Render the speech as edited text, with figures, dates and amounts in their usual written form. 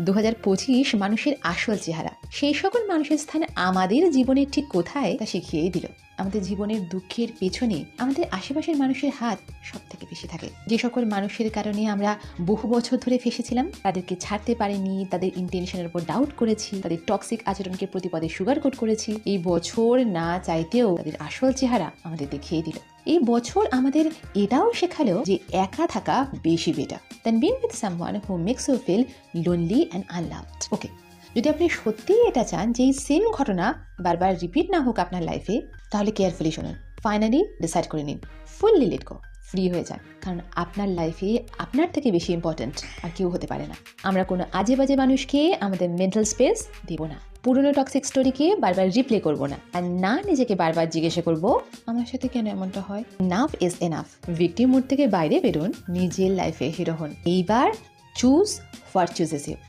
2025 মানুষের আসল চেহারা, সেই সকল মানুষের স্থান আমাদের জীবনের ঠিক কোথায় তা শিখিয়েই দিল। আমাদের জীবনের দুঃখের পেছনে আমাদের আশেপাশের মানুষের হাত সব থেকে বেশি থাকে। যে সকল মানুষের কারণে আমরা বহু বছর ধরে ফেসেছিলাম, তাদেরকে ছাড়তে পারিনি, তাদের ইন্টেনশনের উপর ডাউট করেছি, তাদের টক্সিক আচরণকে প্রতিপদে সুগার কোট করেছি, এই বছর না চাইতেও তাদের আসল চেহারা আমাদের দেখিয়ে দিল। এই বছর আমাদের এটাও শেখালো যে একা থাকা বেশি better than being with someone who makes you feel lonely and unloved. Okay, যদি আপনি সত্যিই এটা চান যে এই সেম ঘটনা বারবার রিপিট না হোক আপনার লাইফে, তাহলে কেয়ারফুলি শুনুন, ফাইনালি ডিসাইড করে নিন, ফুললি লেট গো, ফ্রি হয়ে যান। কারণ আপনার লাইফে আপনার থেকে বেশি ইম্পর্ট্যান্ট আর কেউ হতে পারে না। আমরা কোনো আজে বাজে মানুষকে আমাদের মেন্টাল স্পেস দেব না, পুরনো টক্সিক স্টোরিকে বারবার রিপ্লে করব না, আর না নিজেকে বারবার জিজ্ঞাসা করব আমার সাথে কেন এমনটা হয়। Naf is enough. Victim mode থেকে বাইরে বেরোন, নিজের লাইফে হিরো হন। এইবার চুজ হোয়াট চুজেস ইউ।